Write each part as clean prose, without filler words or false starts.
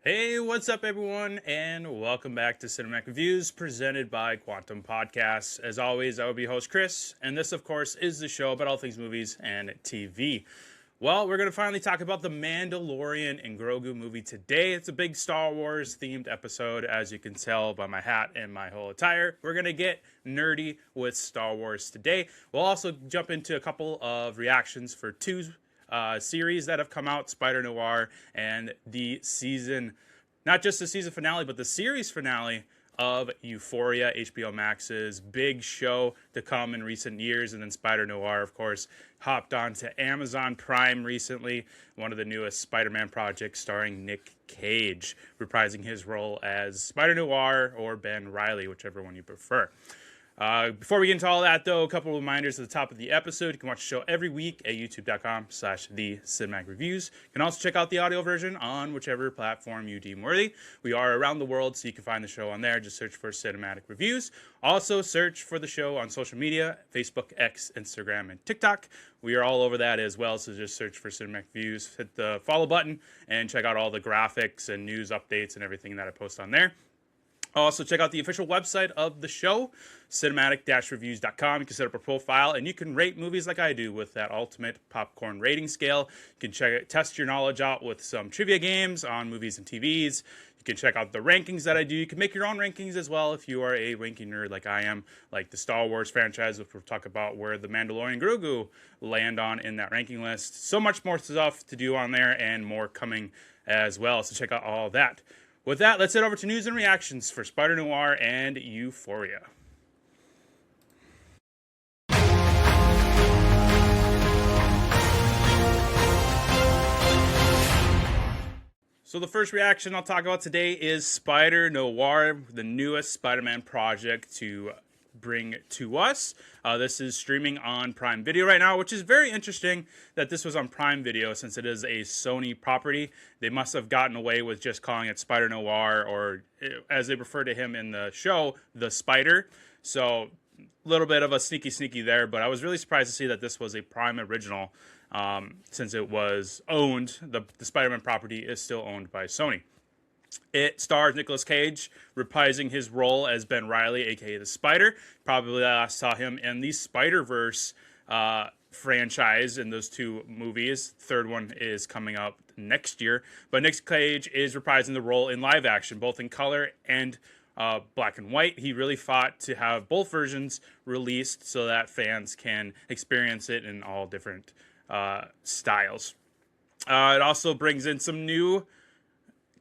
Hey, what's up, everyone, and welcome back to Cinematic Reviews presented by Quantum Podcasts. As always, I will be your host, Chris, and this, of course, is the show about all things movies and TV. Well, we're going to finally talk about the Mandalorian and Grogu movie today. It's a big Star Wars themed episode, as you can tell by my hat and my whole attire. We're going to get nerdy with Star Wars today. We'll also jump into a couple of reactions for two series that have come out, Spider Noir, and the season, not just the season finale, but the series finale of Euphoria, HBO Max's big show to come in recent years. And then Spider Noir, of course, hopped onto Amazon Prime recently, one of the newest Spider-Man projects starring Nick Cage, reprising his role as Spider Noir or Ben Reilly, whichever one you prefer. Before we get into all that, though, a couple of reminders at the top of the episode. You can watch the show every week at youtube.com/thecinematicreviews. You can also check out the audio version on whichever platform you deem worthy. We are around the world, so you can find the show on there. Just search for Cinematic Reviews. Also, search for the show on social media, Facebook, X, Instagram, and TikTok. We are all over that as well, so just search for Cinematic Reviews. Hit the follow button and check out all the graphics and news updates and everything that I post on there. Also, check out the official website of the show, cinematic-reviews.com. You can set up a profile, and you can rate movies like I do with that ultimate popcorn rating scale. You can test your knowledge out with some trivia games on movies and TVs. You can check out the rankings that I do. You can make your own rankings as well if you are a ranking nerd like I am, like the Star Wars franchise, which we'll talk about where the Mandalorian and Grogu land on in that ranking list. So much more stuff to do on there and more coming as well, so check out all that. With that, let's head over to news and reactions for Spider Noir and Euphoria. So the first reaction I'll talk about today is Spider Noir, the newest Spider-Man project to bring to us. This is streaming on Prime Video right now, which is very interesting that this was on Prime Video since it is a Sony property. They must have gotten away with just calling it Spider Noir, or as they refer to him in the show, the Spider. So a little bit of a sneaky there, but I was really surprised to see that this was a Prime original since it was owned. The Spider-Man property is still owned by Sony. It stars Nicolas Cage reprising his role as Ben Reilly, aka the Spider. Probably last saw him in the Spider-Verse franchise in those two movies. Third one is coming up next year. But Nick Cage is reprising the role in live action, both in color and black and white. He really fought to have both versions released so that fans can experience it in all different styles. It also brings in some new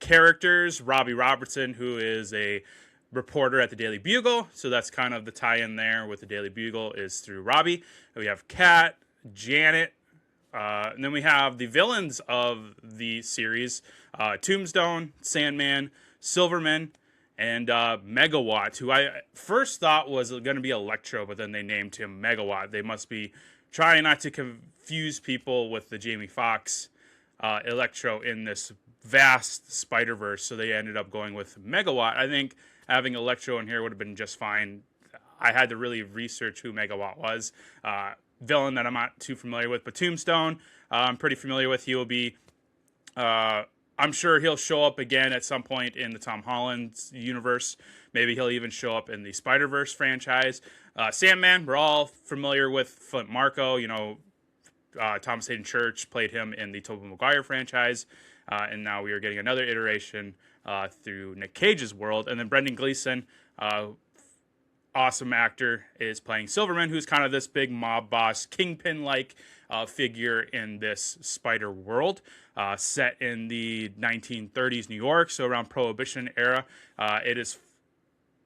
characters. Robbie Robertson, who is a reporter at the Daily Bugle, so that's kind of the tie-in there with the Daily Bugle is through Robbie. We have Kat, Janet, and then we have the villains of the series, Tombstone, Sandman, Silverman, and Megawatt, who I first thought was going to be Electro, but then they named him Megawatt. They must be trying not to confuse people with the Jamie Foxx Electro in this vast Spider-Verse, so they ended up going with Megawatt. I think having Electro in here would have been just fine. I had to really research who Megawatt was. Villain that I'm not too familiar with, but Tombstone, I'm pretty familiar with. He will be, I'm sure he'll show up again at some point in the Tom Holland universe. Maybe he'll even show up in the Spider-Verse franchise. Sandman, we're all familiar with Flint Marko. You know, Thomas Hayden Church played him in the Tobey Maguire franchise. And now we are getting another iteration through Nick Cage's world. And then Brendan Gleeson, awesome actor, is playing Silverman, who's kind of this big mob boss, kingpin-like figure in this spider world, set in the 1930s New York, so around Prohibition era. It is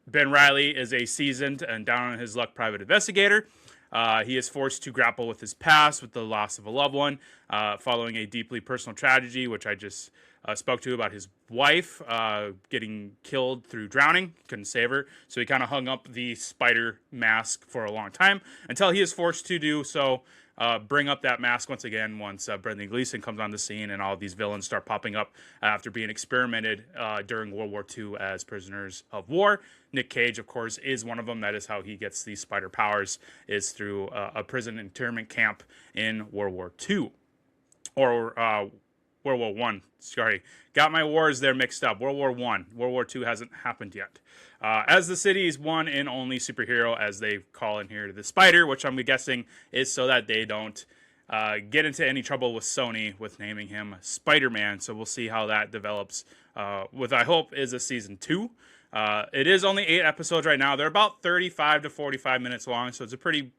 Ben Reilly is a seasoned and down on his luck private investigator. He is forced to grapple with his past, with the loss of a loved one, following a deeply personal tragedy, which I just spoke to about his wife getting killed through drowning. Couldn't save her. So he kind of hung up the spider mask for a long time until he is forced to do so. Bring up that mask once again once Brendan Gleeson comes on the scene and all of these villains start popping up after being experimented during World War II as prisoners of war. Nick Cage, of course, is one of them. That is how he gets these spider powers, is through a prison internment camp in World War II. Or World War One. Sorry, got my wars there mixed up. World War One. World War Two hasn't happened yet. As the city's one and only superhero, as they call in here, the Spider, which I'm guessing is so that they don't get into any trouble with Sony with naming him Spider-Man. So we'll see how that develops with, I hope, is a season 2. It is only 8 episodes right now. They're about 35 to 45 minutes long, so it's a pretty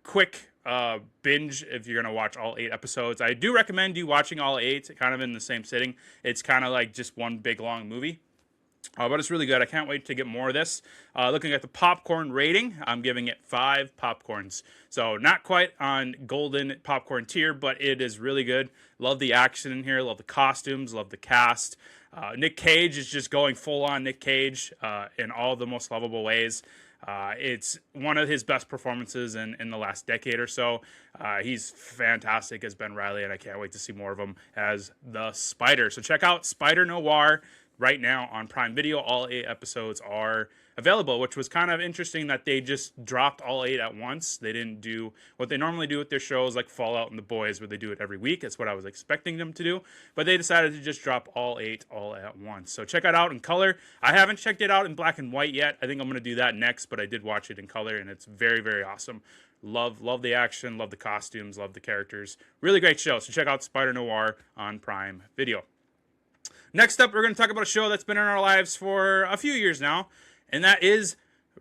quick binge if you're going to watch all 8 episodes. I do recommend you watching all 8 kind of in the same sitting. It's kind of like just one big long movie. But it's really good. I can't wait to get more of this. Looking at the popcorn rating, I'm giving it 5 popcorns. So not quite on golden popcorn tier, but it is really good. Love the action in here. Love the costumes. Love the cast. Nick Cage is just going full on Nick Cage in all the most lovable ways. It's one of his best performances in the last decade or so. He's fantastic as Ben Reilly, and I can't wait to see more of him as the Spider. So check out Spider Noir right now on Prime Video. All 8 episodes are available, which was kind of interesting that they just dropped all 8 at once. They didn't do what they normally do with their shows like Fallout and The Boys, where they do it every week. That's what I was expecting them to do. But they decided to just drop all 8 all at once. So check it out in color. I haven't checked it out in black and white yet. I think I'm going to do that next, but I did watch it in color, and it's very, very awesome. Love the action, love the costumes, love the characters. Really great show. So check out Spider Noir on Prime Video. Next up, we're going to talk about a show that's been in our lives for a few years now, and that is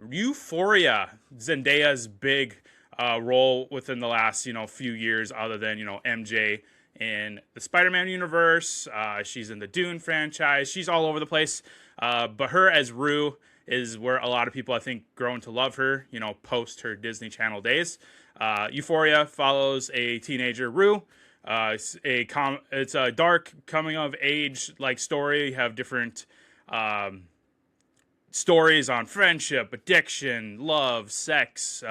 Euphoria, Zendaya's big role within the last, few years, other than, MJ in the Spider-Man universe. She's in the Dune franchise. She's all over the place. But her as Rue is where a lot of people, I think, grown to love her, post her Disney Channel days. Euphoria follows a teenager, Rue. It's a dark coming of age like story. You have different stories on friendship, addiction, love, sex,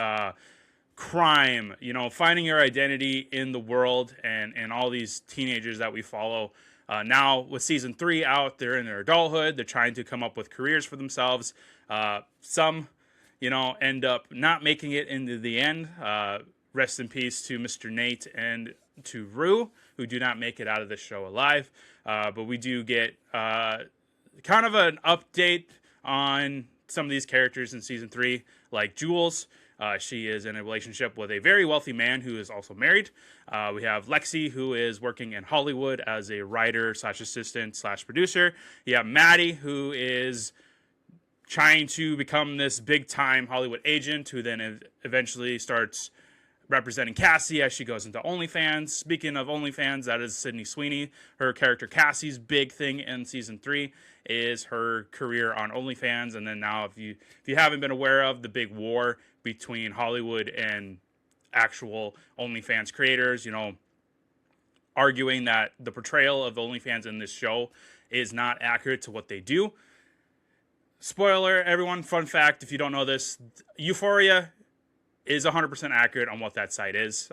crime, finding your identity in the world and all these teenagers that we follow. Now with season 3 out, they're in their adulthood. They're trying to come up with careers for themselves. Some, end up not making it into the end. Rest in peace to Mr. Nate and to Rue, who do not make it out of the show alive. But we do get kind of an update on some of these characters in season 3, like Jules. She is in a relationship with a very wealthy man who is also married. We have Lexi, who is working in Hollywood as a writer / assistant / producer. You have Maddie, who is trying to become this big time Hollywood agent, who then eventually starts representing Cassie as she goes into OnlyFans. Speaking of OnlyFans, that is Sydney Sweeney. Her character Cassie's big thing in season 3 is her career on OnlyFans. And then now, if you haven't been aware of the big war between Hollywood and actual OnlyFans creators, arguing that the portrayal of OnlyFans in this show is not accurate to what they do. Spoiler, everyone, fun fact, if you don't know this, Euphoria is 100% accurate on what that site is.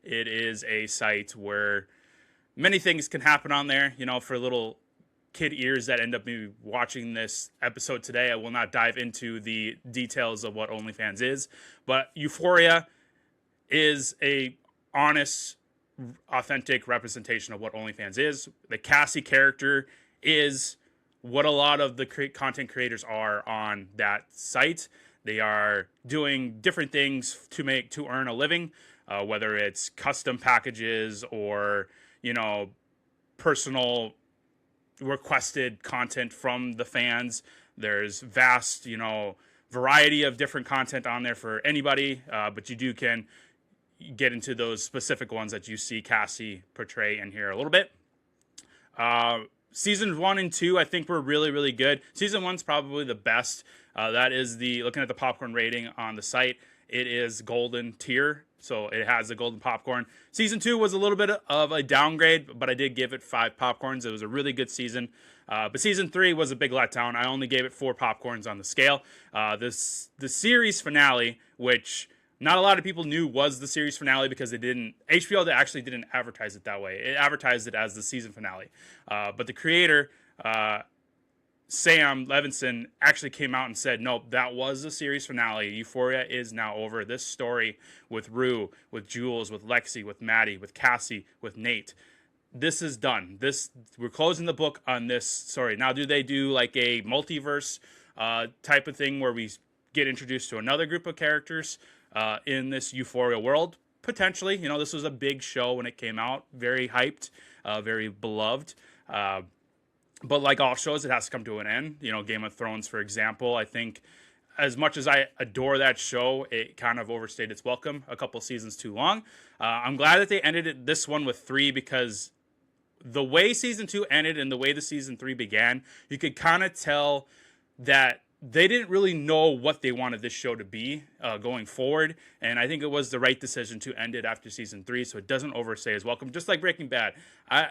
It is a site where many things can happen on there. For little kid ears that end up maybe watching this episode today, I will not dive into the details of what OnlyFans is. But Euphoria is a honest, authentic representation of what OnlyFans is. The Cassie character is what a lot of the content creators are on that site. They are doing different things to earn a living, whether it's custom packages or, personal requested content from the fans. There's vast, variety of different content on there for anybody, but you can get into those specific ones that you see Cassie portray in here a little bit. Seasons 1 and 2, I think, were really, really good. Season 1's probably the best. That is looking at the popcorn rating on the site, it is golden tier, so it has the golden popcorn. Season 2 was a little bit of a downgrade, but I did give it 5 popcorns. It was a really good season. But season 3 was a big letdown. I only gave it 4 popcorns on the scale. The series finale, which not a lot of people knew was the series finale because HBO actually didn't advertise it that way. It advertised it as the season finale. But the creator, Sam Levinson, actually came out and said, nope, that was the series finale. Euphoria is now over. This story with Rue, with Jules, with Lexi, with Maddie, with Cassie, with Nate, this is done. We're closing the book on this story. Now, do they do like a multiverse type of thing where we get introduced to another group of characters in this Euphoria world? Potentially. This was a big show when it came out, very hyped, very beloved. But like all shows, it has to come to an end. Game of Thrones, for example, I think as much as I adore that show, it kind of overstayed its welcome a couple seasons too long. I'm glad that they ended this one with 3, because the way season 2 ended and the way the season 3 began, you could kind of tell that they didn't really know what they wanted this show to be going forward. And I think it was the right decision to end it after season 3, so it doesn't overstay its welcome. Just like Breaking Bad.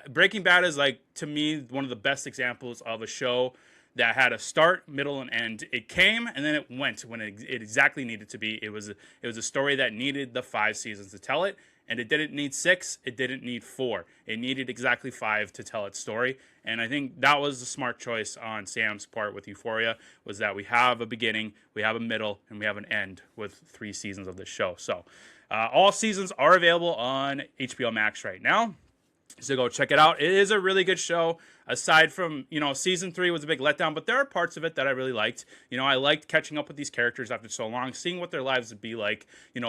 Breaking Bad is, like, to me, one of the best examples of a show that had a start, middle, and end. It came and then it went when it exactly needed to be. It was a story that needed the 5 seasons to tell it, and it didn't need 6. It didn't need 4. It needed exactly 5 to tell its story. And I think that was the smart choice on Sam's part with Euphoria, was that we have a beginning, we have a middle, and we have an end with 3 seasons of this show. So all seasons are available on HBO Max right now. So go check it out. It is a really good show. Aside from, season 3 was a big letdown, but there are parts of it that I really liked. I liked catching up with these characters after so long, seeing what their lives would be like,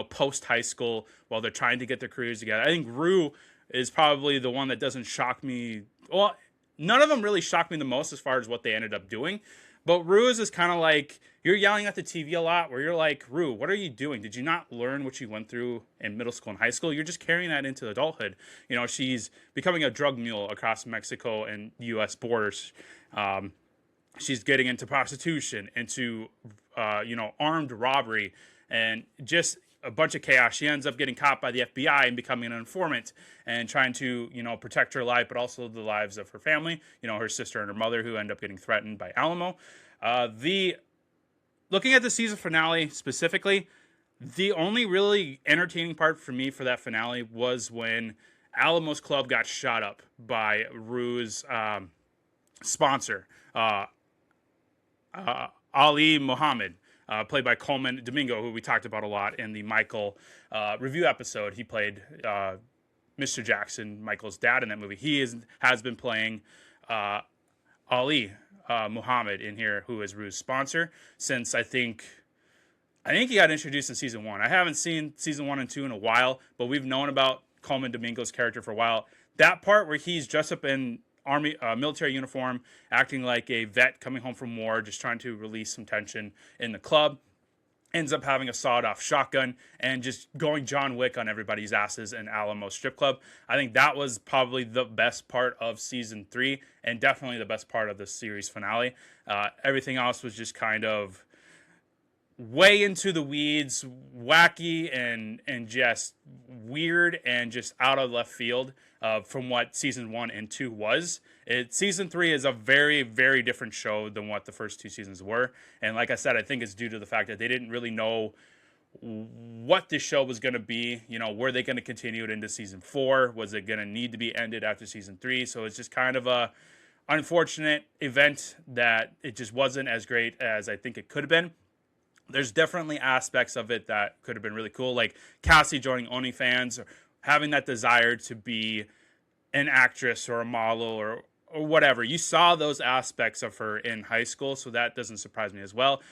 post high school while they're trying to get their careers together. I think Rue is probably the one that doesn't shock me. Well, none of them really shocked me the most as far as what they ended up doing. But Rue's is kind of like, you're yelling at the TV a lot, where you're like, Rue, what are you doing? Did you not learn what you went through in middle school and high school? You're just carrying that into adulthood. She's becoming a drug mule across Mexico and U.S. borders. She's getting into prostitution, into, armed robbery, and just a bunch of chaos. She ends up getting caught by the FBI and becoming an informant and trying to, protect her life, but also the lives of her family, her sister and her mother, who end up getting threatened by Alamo. Looking at the season finale specifically, the only really entertaining part for me for that finale was when Alamo's club got shot up by Rue's sponsor, Ali Muhammad. Played by Coleman Domingo, who we talked about a lot in the Michael review episode. He played Mr. Jackson, Michael's dad, in that movie. He has been playing Ali Muhammad in here, who is Rue's sponsor, since I think he got introduced in season 1. I haven't seen season 1 and 2 in a while, but we've known about Coleman Domingo's character for a while. That part where he's dressed up in army military uniform, acting like a vet coming home from war, just trying to release some tension in the club, ends up having a sawed-off shotgun and just going John Wick on everybody's asses in Alamo Strip Club. I think that was probably the best part of season 3, and definitely the best part of the series finale. Everything else was just kind of way into the weeds, wacky, and just weird, and just out of left field from what season 1 and 2 was. Season 3 is a very, very different show than what the first 2 seasons were. And like I said, I think it's due to the fact that they didn't really know what this show was going to be. Were they going to continue it into season 4? Was it going to need to be ended after season 3? So it's just kind of a unfortunate event that it just wasn't as great as I think it could have been. There's definitely aspects of it that could have been really cool, like Cassie joining OnlyFans, or having that desire to be an actress or a model or whatever. You saw those aspects of her in high school, so that doesn't surprise me as well.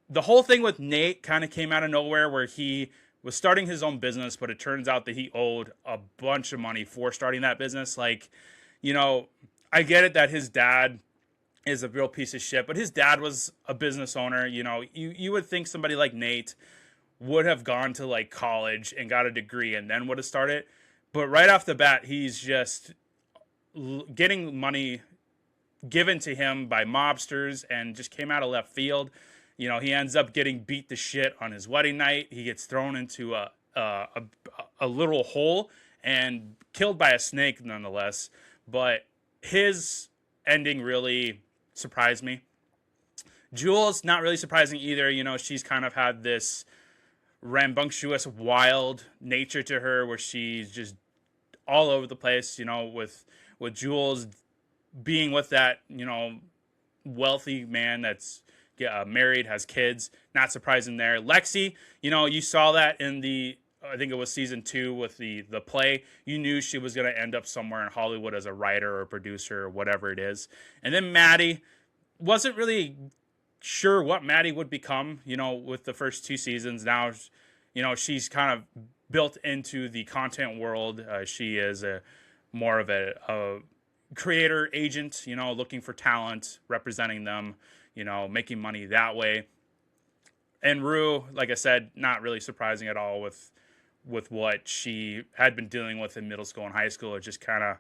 The whole thing with Nate kind of came out of nowhere, where he was starting his own business, but it turns out that he owed a bunch of money for starting that business. Like, I get it that his dad is a real piece of shit, but his dad was a business owner. You would think somebody like Nate would have gone to like college and got a degree and then would have started. But right off the bat, he's just getting money given to him by mobsters and just came out of left field. He ends up getting beat to shit on his wedding night. He gets thrown into a literal hole and killed by a snake nonetheless. But his ending really surprised me. Jules, not really surprising either. She's kind of had this rambunctious, wild nature to her, where she's just all over the place. With Jules being with that, wealthy man that's married, has kids. Not surprising there. Lexi, you saw that in the I think it was season 2 with the play, you knew she was going to end up somewhere in Hollywood as a writer or producer or whatever it is. And then Maddie, wasn't really sure what Maddie would become, with the first 2 seasons. Now, she's kind of built into the content world. She is more of a creator agent, looking for talent, representing them, making money that way. And Rue, like I said, not really surprising at all with what she had been dealing with in middle school and high school. It just kind of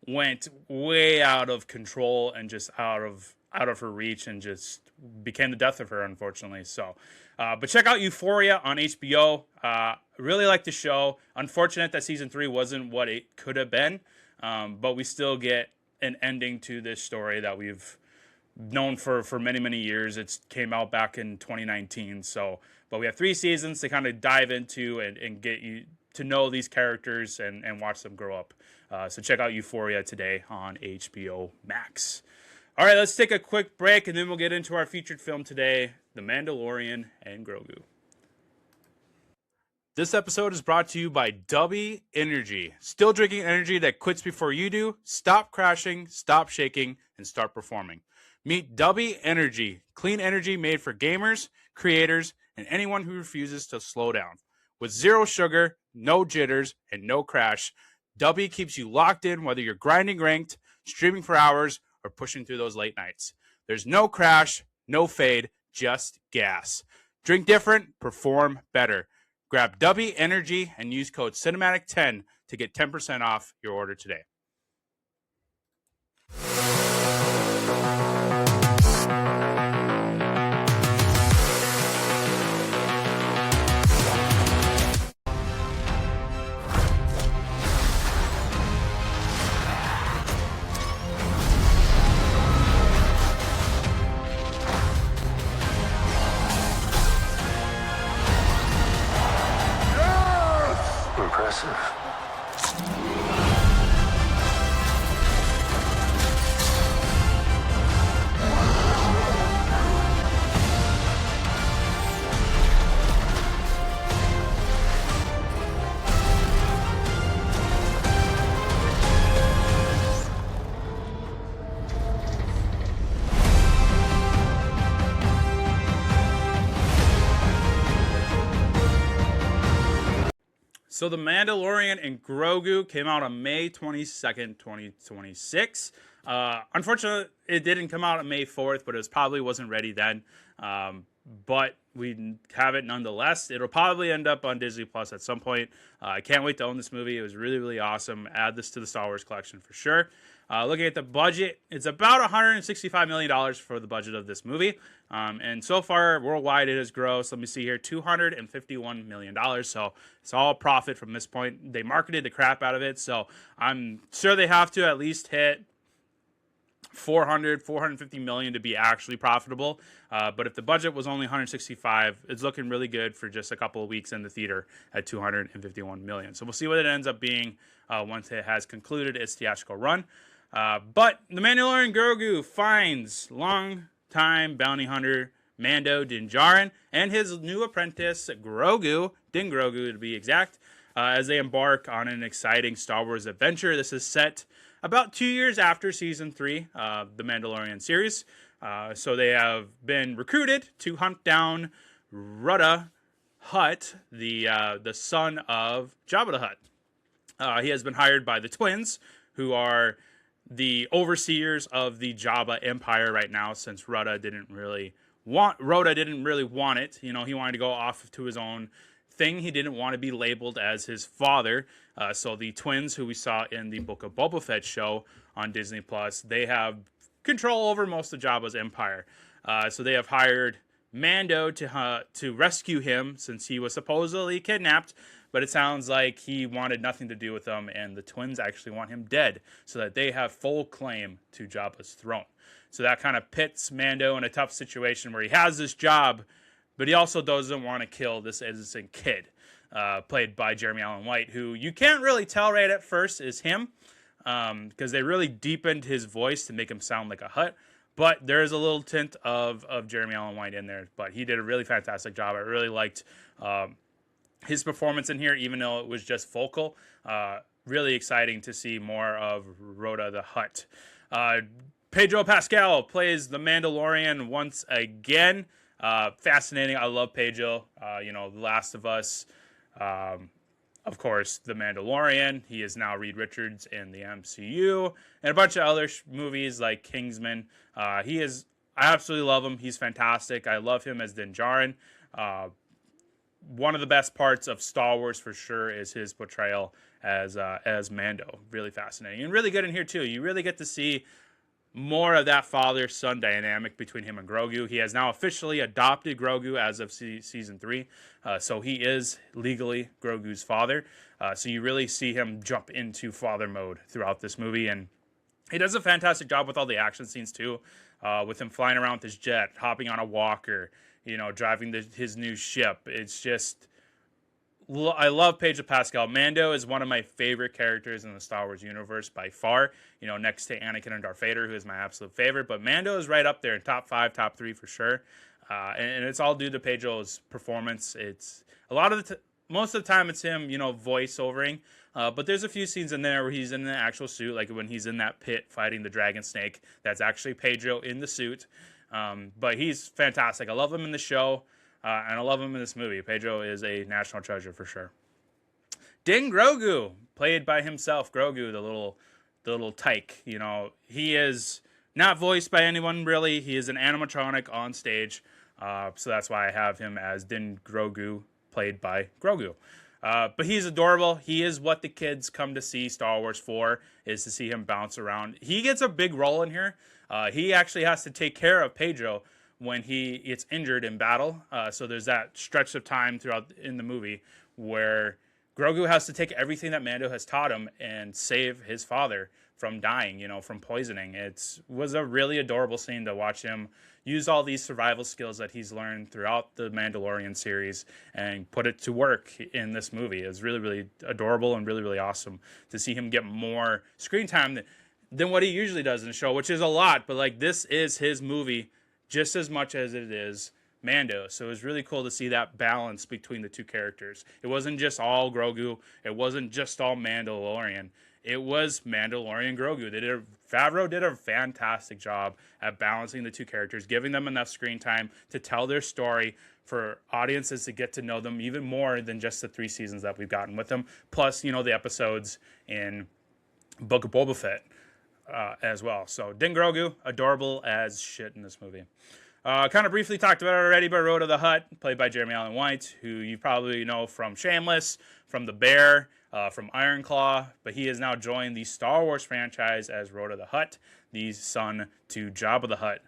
went way out of control and just out of her reach, and just became the death of her, unfortunately. So, but check out Euphoria on HBO. Really like the show. Unfortunate that season 3 wasn't what it could have been, but we still get an ending to this story that we've known for many, many years. It came out back in 2019. So, but we have 3 seasons to kind of dive into and get you to know these characters and watch them grow up. So check out Euphoria today on HBO Max. All right, let's take a quick break, and then we'll get into our featured film today, The Mandalorian and Grogu. This episode is brought to you by Dubby Energy. Still drinking energy that quits before you do? Stop crashing, stop shaking, and start performing. Meet Dubby Energy, clean energy made for gamers, creators, and anyone who refuses to slow down. With 0 sugar, no jitters, and no crash, Dubby keeps you locked in whether you're grinding ranked, streaming for hours, or pushing through those late nights. There's no crash, no fade, just gas. Drink different, perform better. Grab Dubby Energy and use code Cinematic10 to get 10% off your order today. Impressive. So The Mandalorian and Grogu came out on May 22nd, 2026. Unfortunately, it didn't come out on May 4th, but it probably wasn't ready then. But we have it nonetheless. It'll probably end up on Disney Plus at some point. I can't wait to own this movie. It was really, really awesome. Add this to the Star Wars collection for sure. Looking at the budget, it's about $165 million for the budget of this movie. And so far, worldwide, it has grossed, let me see here, $251 million. So it's all profit from this point. They marketed the crap out of it. So I'm sure they have to at least hit 450 million to be actually profitable. But if the budget was only 165, it's looking really good for just a couple of weeks in the theater at 251 million. So we'll see what it ends up being once it has concluded its theatrical run. But the Mandalorian Grogu finds long-time bounty hunter Mando Din Djarin and his new apprentice Din Grogu to be exact, as they embark on an exciting Star Wars adventure. This is set about 2 years after Season 3 of the Mandalorian series. So they have been recruited to hunt down Rudda Hutt, the son of Jabba the Hutt. He has been hired by the twins, who are the overseers of the Jabba Empire right now, since Rhoda didn't really want it. He wanted to go off to his own thing. He didn't want to be labeled as his father. So the twins, who we saw in the Book of Boba Fett show on Disney Plus, they have control over most of Jabba's empire. So they have hired Mando to rescue him, since he was supposedly kidnapped. But it sounds like he wanted nothing to do with them, and the twins actually want him dead so that they have full claim to Jabba's throne. So that kind of pits Mando in a tough situation where he has this job, but he also doesn't want to kill this innocent kid, played by Jeremy Allen White, who you can't really tell right at first is him, because they really deepened his voice to make him sound like a Hutt. But there is a little tint of Jeremy Allen White in there, but he did a really fantastic job. I really liked his performance in here, even though it was just vocal, really exciting to see more of Rhoda the Hutt. Pedro Pascal plays the Mandalorian once again. Fascinating. I love Pedro. The Last of Us. Of course, The Mandalorian. He is now Reed Richards in the MCU, and a bunch of other movies like Kingsman. I absolutely love him. He's fantastic. I love him as Din Djarin. One of the best parts of Star Wars for sure is his portrayal as Mando. Really fascinating and really good in here too. You really get to see more of that father-son dynamic between him and Grogu. He has now officially adopted Grogu as of season 3. So he is legally Grogu's father. So you really see him jump into father mode throughout this movie. And he does a fantastic job with all the action scenes too. With him flying around with his jet, hopping on a walker, driving his new ship. It's just... I love Pedro Pascal. Mando is one of my favorite characters in the Star Wars universe by far. Next to Anakin and Darth Vader, who is my absolute favorite. But Mando is right up there in top 5, top 3 for sure. And it's all due to Pedro's performance. It's a lot of most of the time it's him, voice-overing. But there's a few scenes in there where he's in the actual suit, like when he's in that pit fighting the dragon snake. That's actually Pedro in the suit. But he's fantastic. I love him in the show. And I love him in this movie. Pedro is a national treasure for sure. Din Grogu, played by himself, Grogu, the little tyke. He is not voiced by anyone really. He is an animatronic on stage. So that's why I have him as Din Grogu, played by Grogu. But he's adorable. He is what the kids come to see Star Wars for, is to see him bounce around. He gets a big role in here. He actually has to take care of Pedro when he gets injured in battle. So there's that stretch of time throughout in the movie where Grogu has to take everything that Mando has taught him and save his father from dying, from poisoning. It was a really adorable scene to watch him use all these survival skills that he's learned throughout the Mandalorian series and put it to work in this movie. It was really, really adorable and really, really awesome to see him get more screen time than what he usually does in the show, which is a lot. But this is his movie just as much as it is Mando. So it was really cool to see that balance between the two characters. It wasn't just all Grogu. It wasn't just all Mandalorian. It was Mandalorian Grogu. Favreau did a fantastic job at balancing the two characters, giving them enough screen time to tell their story for audiences to get to know them even more than just the 3 seasons that we've gotten with them. Plus, the episodes in Book of Boba Fett. As well. So Din Grogu, adorable as shit in this movie. Kind of briefly talked about it already, but Rhoda the Hutt, played by Jeremy Allen White, who you probably know from Shameless, from The Bear, from Iron Claw, but he has now joined the Star Wars franchise as Rhoda the Hutt, the son to Jabba the Hutt.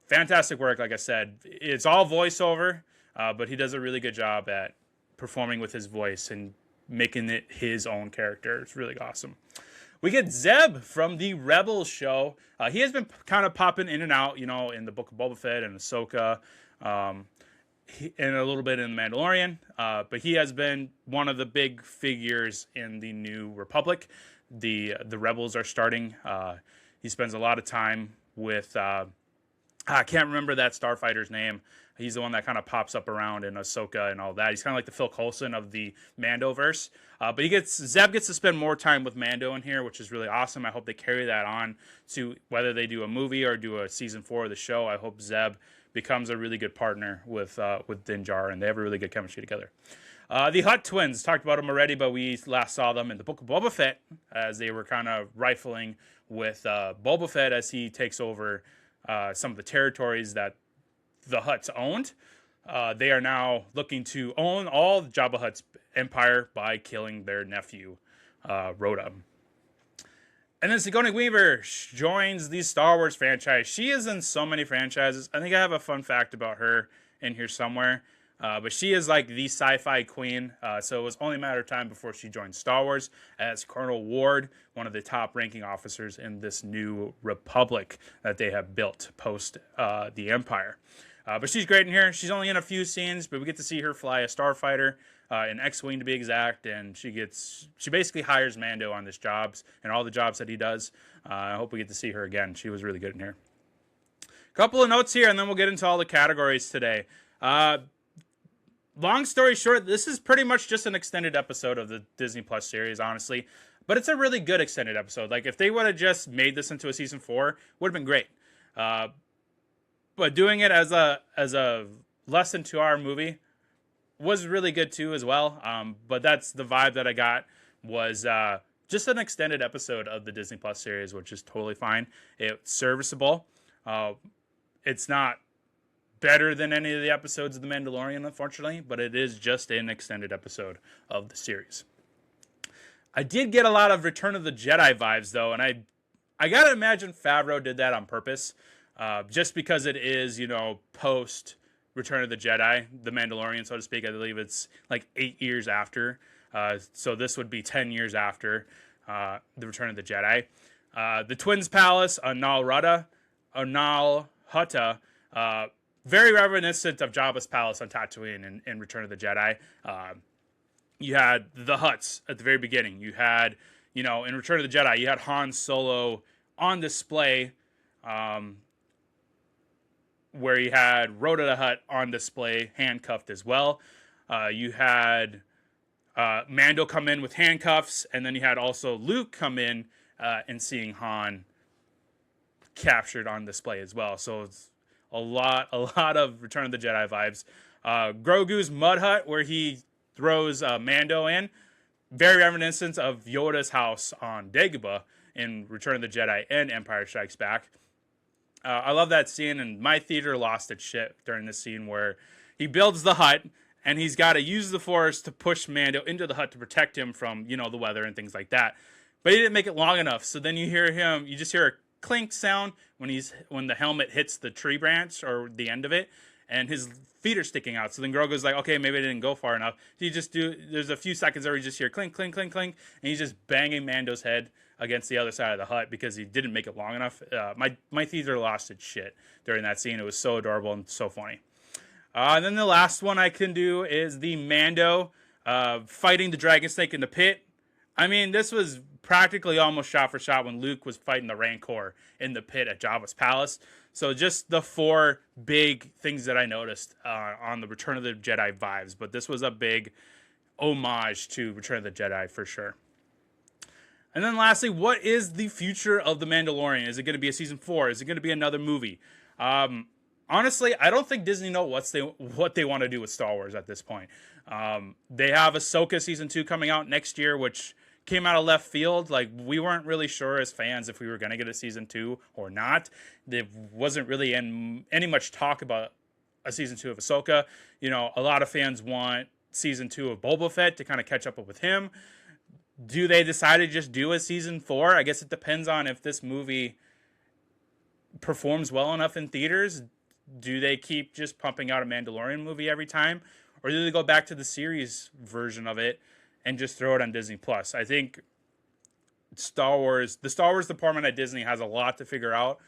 Fantastic work, like I said. It's all voiceover, but he does a really good job at performing with his voice and making it his own character. It's really awesome. We get Zeb from the Rebels show. He has been kind of popping in and out, in the Book of Boba Fett and Ahsoka, and a little bit in The Mandalorian. But he has been one of the big figures in the New Republic. The Rebels are starting. He spends a lot of time with... I can't remember that starfighter's name. He's the one that kind of pops up around in Ahsoka and all that. He's kind of like the Phil Coulson of the Mandoverse. But Zeb gets to spend more time with Mando in here, which is really awesome. I hope they carry that on to whether they do a movie or do a season 4 of the show. I hope Zeb becomes a really good partner with Din Djarin, and they have a really good chemistry together. The Hutt twins, talked about them already, but we last saw them in the Book of Boba Fett as they were kind of rifling with Boba Fett as he takes over some of the territories that the Hutts owned. They are now looking to own all Jabba Hutt's empire by killing their nephew, Rhoda. And then Sigourney Weaver joins the Star Wars franchise. She is in so many franchises. I think I have a fun fact about her in here somewhere. But she is like the sci-fi queen. So it was only a matter of time before she joined Star Wars as Colonel Ward, one of the top ranking officers in this new republic that they have built post the Empire. But she's great in here. She's only in a few scenes, but we get to see her fly a starfighter, an X-Wing to be exact, and she basically hires Mando on this jobs and all the jobs that he does. I hope we get to see her again. She was really good in here. Couple of notes here, and then we'll get into all the categories today. long story short, this is pretty much just an extended episode of the Disney Plus series, honestly. But it's a really good extended episode. Like, if they would have just made this into a season 4, would have been great. Uh, but doing it as a less than 2 hour movie was really good too as well. But that's the vibe that I got was just an extended episode of the Disney Plus series, which is totally fine. It's serviceable. It's not better than any of the episodes of The Mandalorian, unfortunately, but it is just an extended episode of the series. I did get a lot of Return of the Jedi vibes, though, and I gotta imagine Favreau did that on purpose, just because it is, post Return of the Jedi, The Mandalorian, so to speak. I believe it's like 8 years after, so this would be 10 years after The Return of the Jedi. The Twins Palace, Anal Hutta, very reminiscent of Jabba's palace on Tatooine in Return of the Jedi. You had the huts at the very beginning. You had, in Return of the Jedi, you had Han Solo on display, where you had Rhoda the Hutt on display, handcuffed as well. You had Mando come in with handcuffs, and then you had also Luke come in and seeing Han captured on display as well. So it's a lot of Return of the Jedi vibes. Grogu's mud hut, where he throws Mando in, very reminiscent of Yoda's house on Dagobah in Return of the Jedi and Empire Strikes Back. I love that scene, and my theater lost its shit during this scene where he builds the hut, and he's got to use the Force to push Mando into the hut to protect him from, the weather and things like that. But he didn't make it long enough, so then you just hear a clink sound when the helmet hits the tree branch or the end of it, and his feet are sticking out. So then Grogu's like, okay, maybe I didn't go far enough. There's a few seconds where you just hear clink, clink, clink, clink, and he's just banging Mando's head against the other side of the hut because he didn't make it long enough. My theater lost its shit during that scene. It was so adorable and so funny. And then the last one I can do is the Mando fighting the dragon snake in the pit. I mean, this was practically almost shot for shot when Luke was fighting the Rancor in the pit at Jabba's palace. So just the 4 big things that I noticed on the Return of the Jedi vibes. But this was a big homage to Return of the Jedi for sure. And then lastly, what is the future of The Mandalorian? Is it going to be a season 4? Is it going to be another movie? Honestly, I don't think Disney know what they want to do with Star Wars at this point. They have Ahsoka season 2 coming out next year, which came out of left field. Like, we weren't really sure as fans if we were going to get a season 2 or not. There wasn't really any much talk about a season 2 of Ahsoka. A lot of fans want season 2 of Boba Fett to kind of catch up with him. Do they decide to just do a season 4? I guess it depends on if this movie performs well enough in theaters. Do they keep just pumping out a Mandalorian movie every time? Or do they go back to the series version of it and just throw it on Disney Plus? I think the Star Wars department at Disney has a lot to figure out.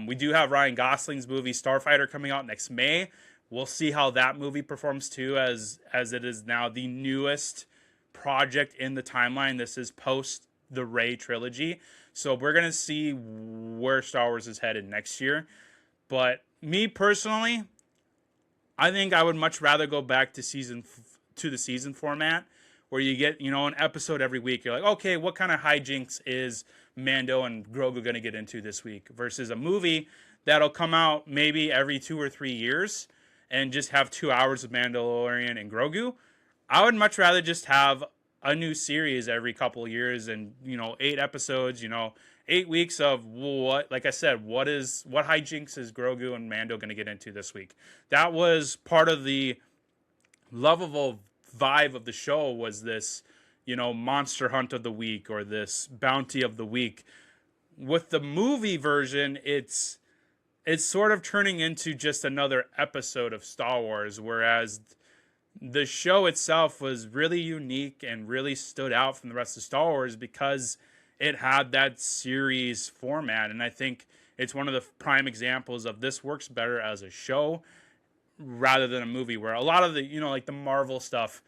We do have Ryan Gosling's movie Starfighter coming out next May. We'll see how that movie performs too, as it is now the newest project in the timeline. This is post the Rey trilogy. So we're going to see where Star Wars is headed next year. But me personally, I think I would much rather go back to the season format, where you get, an episode every week. You're like, okay, what kind of hijinks is Mando and Grogu going to get into this week? Versus a movie that'll come out maybe every 2 or 3 years and just have 2 hours of Mandalorian and Grogu. I would much rather just have a new series every couple of years and, 8 episodes, 8 weeks of what hijinks is Grogu and Mando going to get into this week. That was part of the lovable vibe of the show, was this, monster hunt of the week or this bounty of the week. With the movie version, it's sort of turning into just another episode of Star Wars, whereas the show itself was really unique and really stood out from the rest of Star Wars because it had that series format. And I think it's one of the prime examples of this works better as a show rather than a movie, where a lot of the, like the Marvel stuff,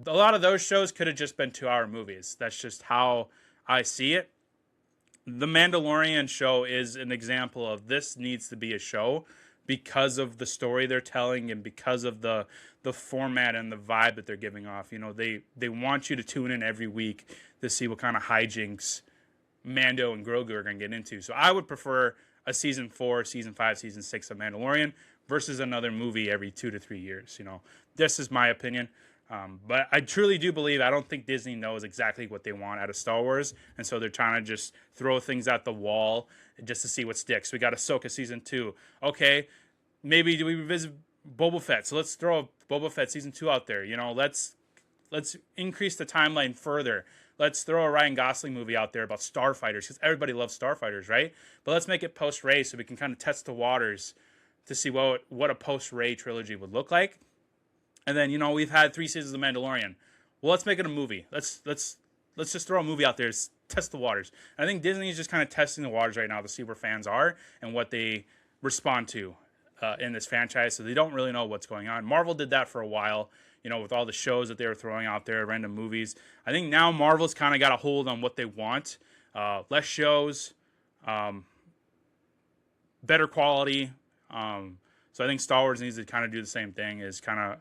a lot of those shows could have just been 2-hour movies. That's just how I see it. The Mandalorian show is an example of this needs to be a show, because of the story they're telling and because of the format and the vibe that they're giving off. You know, they want you to tune in every week to see what kind of hijinks Mando and Grogu are going to get into. So I would prefer a season 4, season 5, season 6 of Mandalorian versus another movie every 2 to 3 years. You know, this is my opinion. But I truly do believe, I don't think Disney knows exactly what they want out of Star Wars. And so they're trying to just throw things at the wall just to see what sticks. We got Ahsoka season 2. Okay, maybe do we revisit Boba Fett? So let's throw Boba Fett season 2 out there. You know, let's increase the timeline further. Let's throw a Ryan Gosling movie out there about starfighters, because everybody loves starfighters, right? But let's make it post-Rey so we can kind of test the waters to see what a post-Rey trilogy would look like. And then, you know, we've had 3 seasons of Mandalorian. Well, let's make it a movie. Let's just throw a movie out there, test the waters. And I think Disney is just kind of testing the waters right now to see where fans are and what they respond to in this franchise. So they don't really know what's going on. Marvel did that for a while, you know, with all the shows that they were throwing out there, random movies. I think now Marvel's kind of got a hold on what they want. Less shows, better quality. So I think Star Wars needs to kind of do the same thing, is kind of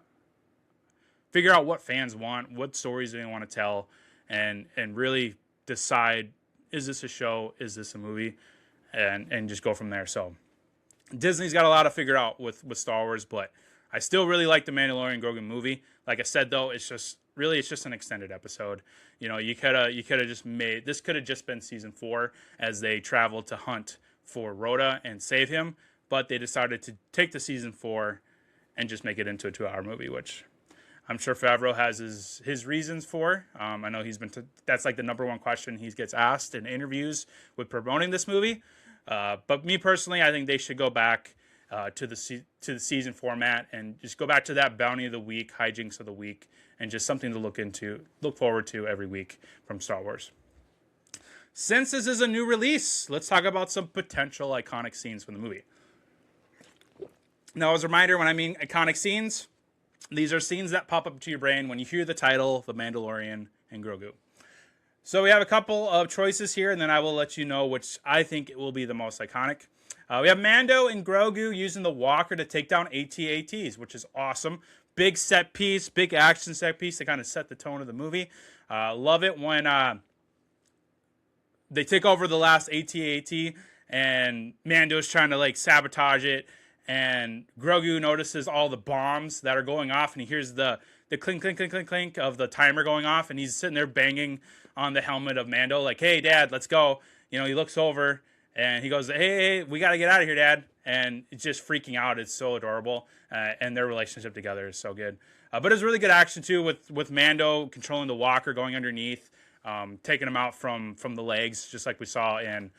figure out what fans want, what stories they want to tell, and really decide, is this a show, is this a movie, and just go from there. So Disney's got a lot to figure out with Star Wars, but I still really like the Mandalorian Grogu movie. Like I said, though, it's just an extended episode. You know, you could have just made, this could have just been season 4 as they traveled to hunt for Rhoda and save him, but they decided to take the season 4 and just make it into a 2-hour movie, which I'm sure Favreau has his reasons for. I know he's been that's like the number one question he gets asked in interviews with promoting this movie. But me personally, I think they should go back to the season format and just go back to that bounty of the week, hijinks of the week, and just something to look forward to every week from Star Wars. Since this is a new release, let's talk about some potential iconic scenes from the movie. Now, as a reminder, when I mean iconic scenes, these are scenes that pop up to your brain when you hear the title, The Mandalorian and Grogu. So we have a couple of choices here, and then I will let you know which I think will be the most iconic. We have Mando and Grogu using the walker to take down AT-ATs, which is awesome. Big set piece, big action set piece to kind of set the tone of the movie. Love it when they take over the last AT-AT, and Mando's trying to like sabotage it. And Grogu notices all the bombs that are going off, and he hears the clink, clink, clink, clink, clink of the timer going off, and he's sitting there banging on the helmet of Mando, like, hey, Dad, let's go. You know, he looks over, and he goes, hey, we got to get out of here, Dad. And it's just freaking out. It's so adorable, and their relationship together is so good. But it's really good action, too, with Mando controlling the walker, going underneath, taking him out from the legs, just like we saw in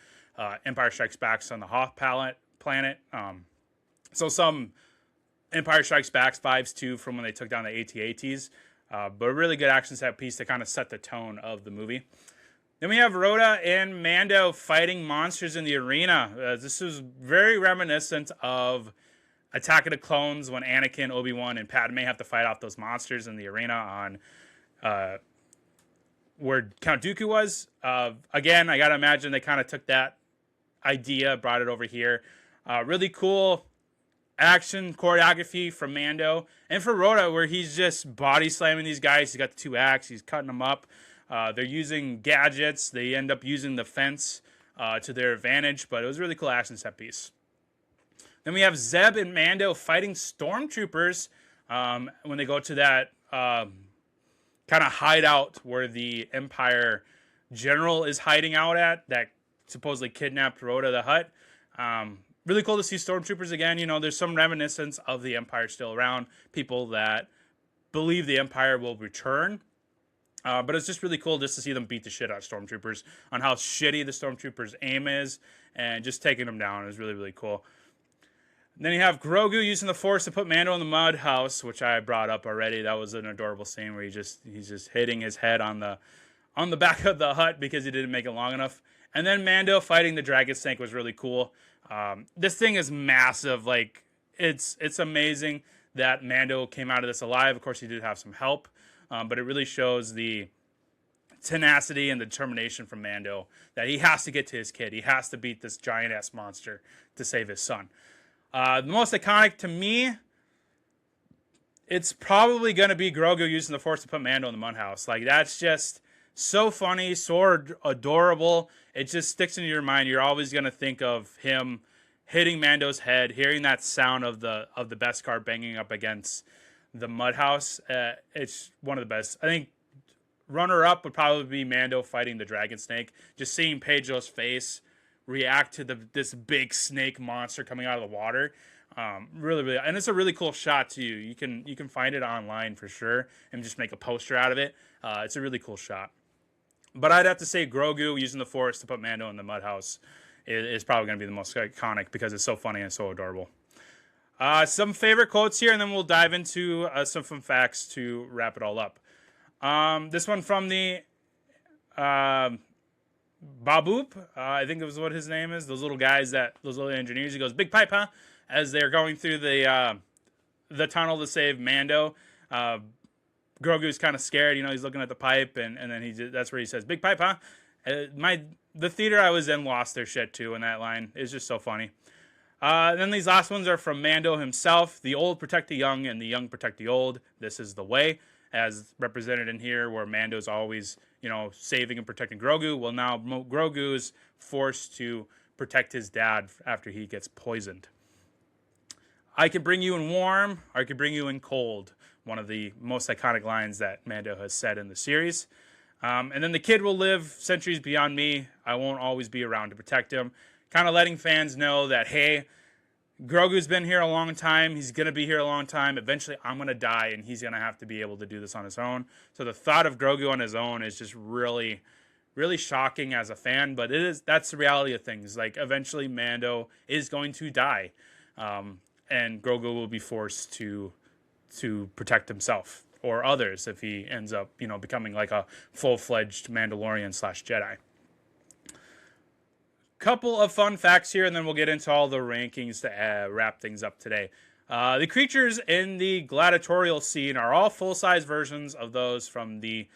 Empire Strikes Back on the Hoth planet. So some Empire Strikes Back vibes, too, from when they took down the AT-ATs. But a really good action set piece to kind of set the tone of the movie. Then we have Rhoda and Mando fighting monsters in the arena. This is very reminiscent of Attack of the Clones when Anakin, Obi-Wan, and Padme have to fight off those monsters in the arena on where Count Dooku was. Again, I got to imagine they kind of took that idea, brought it over here. Really cool action choreography from Mando, and for Rhoda, where he's just body slamming these guys. He's got the 2 axes, he's cutting them up. They're using gadgets. They end up using the fence to their advantage, but it was a really cool action set piece. Then we have Zeb and Mando fighting stormtroopers when they go to that kind of hideout where the Empire general is hiding out at, that supposedly kidnapped Rhoda the Hutt. Really cool to see stormtroopers again. You know, there's some reminiscence of the Empire still around, people that believe the Empire will return. But it's just really cool just to see them beat the shit out of stormtroopers, on how shitty the stormtroopers' aim is, and just taking them down is really, really cool. And then you have Grogu using the Force to put Mando in the mud house, which I brought up already. That was an adorable scene where he's just hitting his head on the back of the hut because he didn't make it long enough. And then Mando fighting the dragon snake was really cool. This thing is massive. Like, it's amazing that Mando came out of this alive. Of course, he did have some help, but it really shows the tenacity and the determination from Mando that he has to get to his kid. He has to beat this giant-ass monster to save his son. The most iconic to me, it's probably going to be Grogu using the Force to put Mando in the Mud House. Like, that's just so funny, so adorable. It just sticks into your mind. You're always going to think of him hitting Mando's head, hearing that sound of the Beskar banging up against the Mud House. It's one of the best. I think runner-up would probably be Mando fighting the Dragon Snake. Just seeing Pedro's face react to this big snake monster coming out of the water. Really, really, and it's a really cool shot too. You can find it online for sure and just make a poster out of it. It's a really cool shot. But I'd have to say Grogu using the Force to put Mando in the Mud House is probably going to be the most iconic because it's so funny and so adorable. Some favorite quotes here, and then we'll dive into some fun facts to wrap it all up. This one from the Baboop, I think it was what his name is. Those little guys, those little engineers. He goes, "Big pipe, huh?" As they're going through the tunnel to save Mando. Grogu's kind of scared, he's looking at the pipe, and then that's where he says, "Big pipe, huh?" The theater I was in lost their shit too in that line. It's just so funny. Then these last ones are from Mando himself. "The old protect the young, and the young protect the old. This is the way," as represented in here, where Mando's always, saving and protecting Grogu. Well, now Grogu's forced to protect his dad after he gets poisoned. "I could bring you in warm, or I could bring you in cold." One of the most iconic lines that Mando has said in the series. And then "the kid will live centuries beyond me. I won't always be around to protect him." Kind of letting fans know that, hey, Grogu's been here a long time. He's going to be here a long time. Eventually, I'm going to die, and he's going to have to be able to do this on his own. So the thought of Grogu on his own is just really, really shocking as a fan. But that's the reality of things. Like, eventually, Mando is going to die. And Grogu will be forced to protect himself or others if he ends up, becoming like a full-fledged Mandalorian / Jedi. Couple of fun facts here, and then we'll get into all the rankings to wrap things up today. The creatures in the gladiatorial scene are all full-size versions of those from the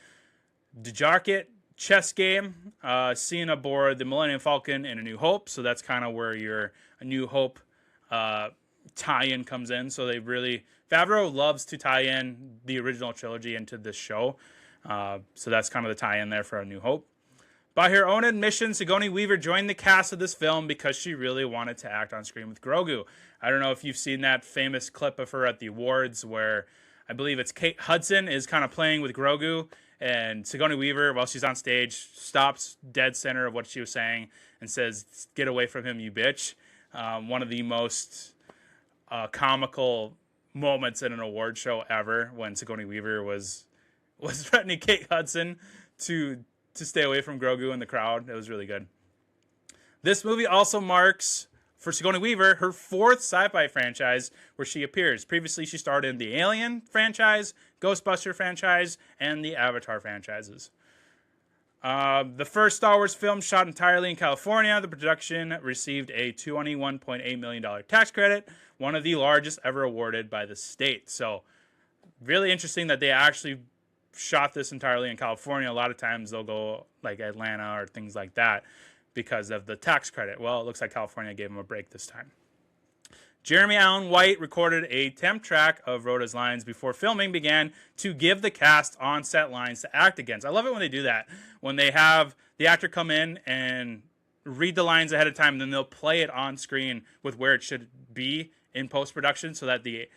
Dejarket chess game seen aboard the Millennium Falcon in A New Hope. So that's kind of where your A New Hope tie-in comes in. So Favreau loves to tie in the original trilogy into this show. So that's kind of the tie-in there for A New Hope. By her own admission, Sigourney Weaver joined the cast of this film because she really wanted to act on screen with Grogu. I don't know if you've seen that famous clip of her at the awards where I believe it's Kate Hudson is kind of playing with Grogu, and Sigourney Weaver, while she's on stage, stops dead center of what she was saying and says, "Get away from him, you bitch." One of the most comical moments in an award show ever, when Sigourney Weaver was threatening Kate Hudson to stay away from Grogu in the crowd. It was really good. This movie also marks, for Sigourney Weaver, her fourth sci-fi franchise where she appears. Previously, she starred in the Alien franchise, Ghostbuster franchise, and the Avatar franchises. The first Star Wars film shot entirely in California. The production received a $21.8 million tax credit, one of the largest ever awarded by the state. So, really interesting that they actually shot this entirely in California. A lot of times they'll go like Atlanta or things like that because of the tax credit. Well, it looks like California gave them a break this time. Jeremy Allen White recorded a temp track of Rhoda's lines before filming began to give the cast on-set lines to act against. I love it when they do that. When they have the actor come in and read the lines ahead of time, and then they'll play it on screen with where it should be in post-production so that the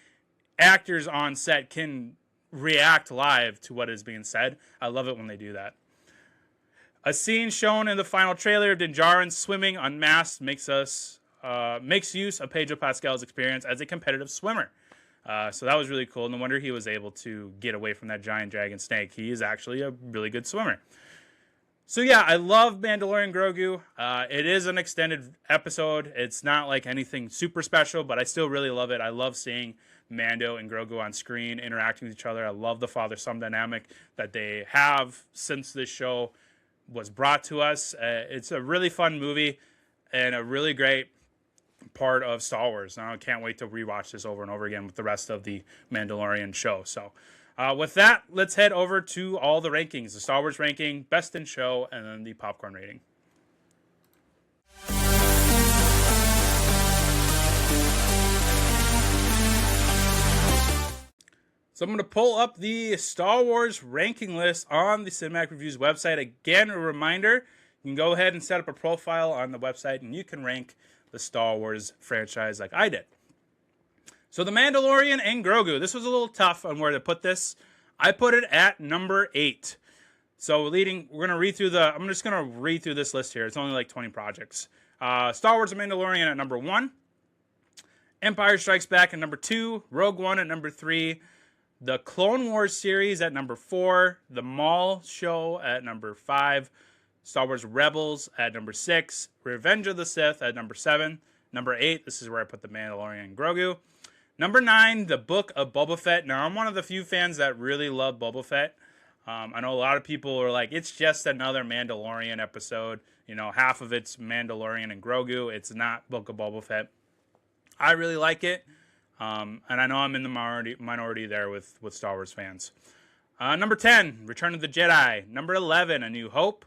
actors on set can react live to what is being said. I love it when they do that. A scene shown in the final trailer of Din Djarin swimming unmasked makes use of Pedro Pascal's experience as a competitive swimmer. So that was really cool. No wonder he was able to get away from that giant dragon snake. He is actually a really good swimmer. So yeah, I love Mandalorian Grogu. It is an extended episode. It's not like anything super special, but I still really love it. I love seeing Mando and Grogu on screen interacting with each other. I love the father-son dynamic that they have since this show was brought to us. It's a really fun movie and a really great part of Star Wars. I can't wait to rewatch this over and over again with the rest of the Mandalorian show. So with that, let's head over to all the rankings. The Star Wars ranking, Best in Show, and then the Popcorn rating. So I'm going to pull up the Star Wars ranking list on the Cinematic Reviews website. Again, a reminder, you can go ahead and set up a profile on the website and you can rank the Star Wars franchise like I did. So The Mandalorian and Grogu. This was a little tough on where to put this. I put it at number 8. So we're going to read through I'm just going to read through this list here. It's only like 20 projects. Star Wars The Mandalorian at number 1. Empire Strikes Back at number 2. Rogue One at number 3. The Clone Wars series at number 4. The Maul Show at number 5. Star Wars Rebels at number 6. Revenge of the Sith at number 7. Number 8, this is where I put The Mandalorian and Grogu. Number 9, The Book of Boba Fett. Now, I'm one of the few fans that really love Boba Fett. I know a lot of people are like, it's just another Mandalorian episode. You know, half of it's Mandalorian and Grogu. It's not Book of Boba Fett. I really like it. And I know I'm in the minority there with Star Wars fans. Number 10, Return of the Jedi. Number 11, A New Hope.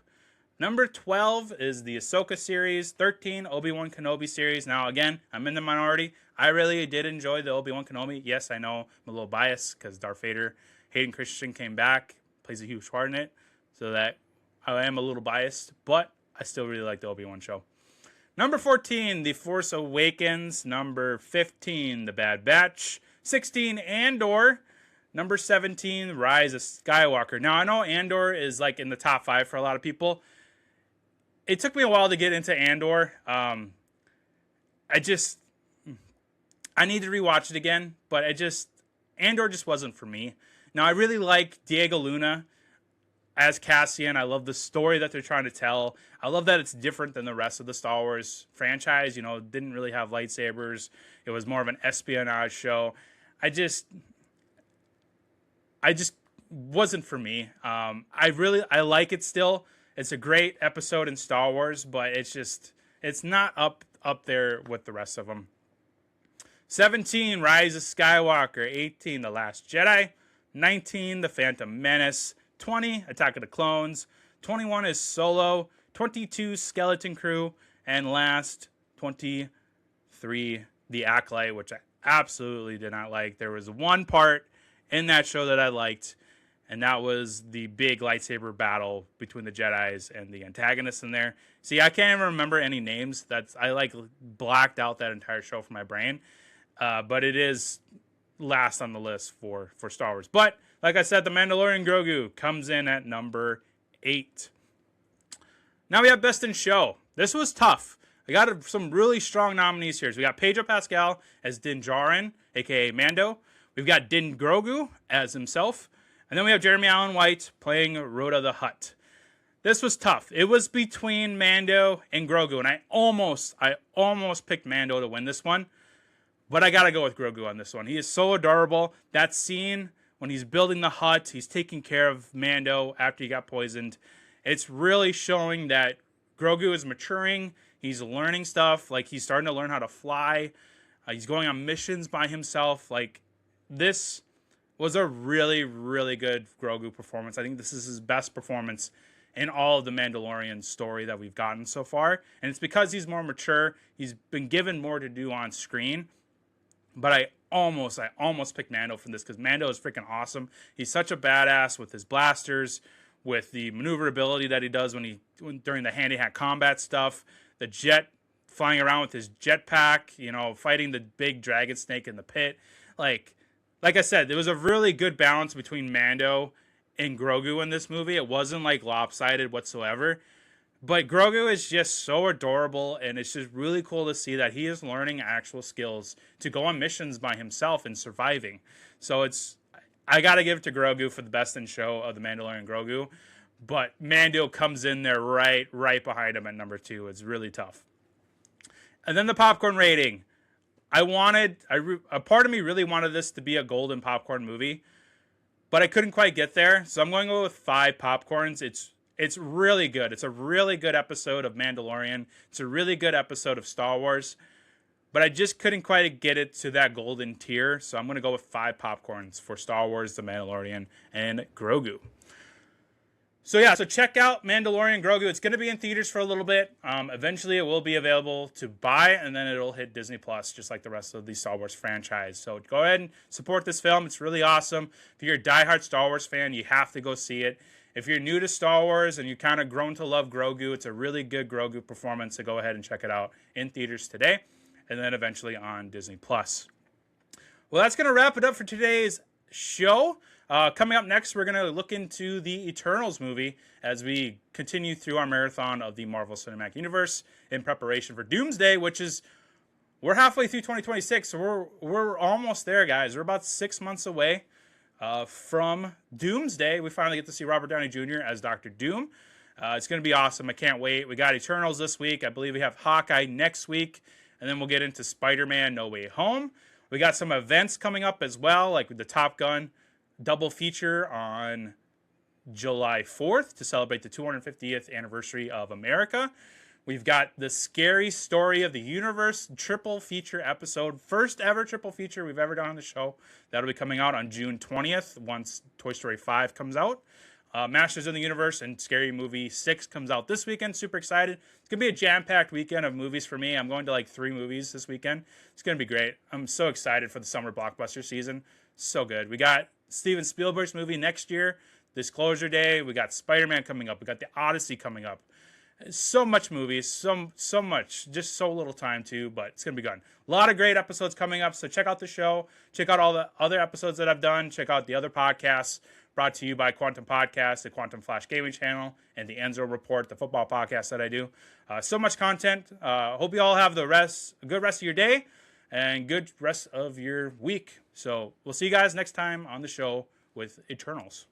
Number 12 is the Ahsoka series. 13, Obi-Wan Kenobi series. Now, again, I'm in the minority. I really did enjoy the Obi-Wan Kenobi. Yes, I know I'm a little biased because Darth Vader, Hayden Christensen came back, plays a huge part in it. So that I am a little biased, but I still really like the Obi-Wan show. Number 14, The Force Awakens. Number 15, The Bad Batch. 16, Andor. Number 17, Rise of Skywalker. Now, I know Andor is like in the top 5 for a lot of people. It took me a while to get into Andor. I need to rewatch it again, but Andor just wasn't for me. Now, I really like Diego Luna as Cassian. I love the story that they're trying to tell. I love that it's different than the rest of the Star Wars franchise. You know, it didn't really have lightsabers. It was more of an espionage show. I just wasn't for me. I like it still. It's a great episode in Star Wars, but it's not up there with the rest of them. 17, Rise of Skywalker. 18, The Last Jedi. 19, The Phantom Menace. 20, Attack of the Clones. 21 is Solo. 22, Skeleton Crew. And last, 23, The Acolyte, which I absolutely did not like. There was one part in that show that I liked, and that was the big lightsaber battle between the Jedis and the antagonists in there. See, I can't even remember any names. I blacked out that entire show from my brain. But it is last on the list for Star Wars. But like I said, The Mandalorian Grogu comes in at number 8. Now we have Best in Show. This was tough. I got some really strong nominees here. So we got Pedro Pascal as Din Djarin, a.k.a. Mando. We've got Din Grogu as himself. And then we have Jeremy Allen White playing Rhoda the Hutt. This was tough. It was between Mando and Grogu. And I almost picked Mando to win this one. But I got to go with Grogu on this one. He is so adorable. That scene when he's building the hut, he's taking care of Mando after he got poisoned. It's really showing that Grogu is maturing. He's learning stuff. Like, he's starting to learn how to fly. He's going on missions by himself. Like, this was a really, really good Grogu performance. I think this is his best performance in all of the Mandalorian story that we've gotten so far. And it's because he's more mature. He's been given more to do on screen. But I almost picked Mando from this because Mando is freaking awesome. He's such a badass with his blasters, with the maneuverability that he does during the hand-to-hand combat stuff, the jet flying around with his jetpack, you know, fighting the big dragon snake in the pit. Like I said, there was a really good balance between Mando and Grogu in this movie. It wasn't like lopsided whatsoever. But Grogu is just so adorable, and it's just really cool to see that he is learning actual skills to go on missions by himself and surviving. So I got to give it to Grogu for the Best in Show of The Mandalorian Grogu. But Mando comes in there right behind him at number 2. It's really tough. And then the popcorn rating. A part of me really wanted this to be a golden popcorn movie, but I couldn't quite get there. So I'm going to go with 5 popcorns. It's really good. It's a really good episode of Mandalorian. It's a really good episode of Star Wars. But I just couldn't quite get it to that golden tier. So I'm going to go with 5 popcorns for Star Wars, The Mandalorian, and Grogu. So check out Mandalorian Grogu. It's going to be in theaters for a little bit. Eventually, it will be available to buy, and then it'll hit Disney Plus, just like the rest of the Star Wars franchise. So go ahead and support this film. It's really awesome. If you're a diehard Star Wars fan, you have to go see it. If you're new to Star Wars and you kind of grown to love Grogu, it's a really good Grogu performance. So go ahead and check it out in theaters today, and then eventually on Disney Plus. Well, that's going to wrap it up for today's show. Coming up next, we're going to look into the Eternals movie as we continue through our marathon of the Marvel Cinematic Universe in preparation for Doomsday, which is, we're halfway through 2026, so we're almost there, guys. We're about 6 months away from Doomsday. We finally get to see Robert Downey Jr. as Dr. Doom. It's going to be awesome. I can't wait. We got Eternals this week. I believe we have Hawkeye next week, and then we'll get into Spider-Man No Way Home. We got some events coming up as well, like the Top Gun double feature on July 4th to celebrate the 250th anniversary of America. We've got the Scary Story of the Universe triple feature episode, first ever triple feature we've ever done on the show. That'll be coming out on June 20th once Toy Story 5 comes out. Masters of the Universe and Scary Movie 6 comes out this weekend. Super excited. It's going to be a jam-packed weekend of movies for me. I'm going to like 3 movies this weekend. It's going to be great. I'm so excited for the summer blockbuster season. So good. We got Steven Spielberg's movie next year, Disclosure Day. We got Spider-Man coming up. We got The Odyssey coming up. So much movies, so much, just so little time too, but it's going to be good. A lot of great episodes coming up, so check out the show. Check out all the other episodes that I've done. Check out the other podcasts brought to you by Quantum Podcast, the Quantum Flash Gaming channel, and the Enzo Report, the football podcast that I do. So much content. Hope you all have a good rest of your day and good rest of your week. So we'll see you guys next time on the show with Eternals.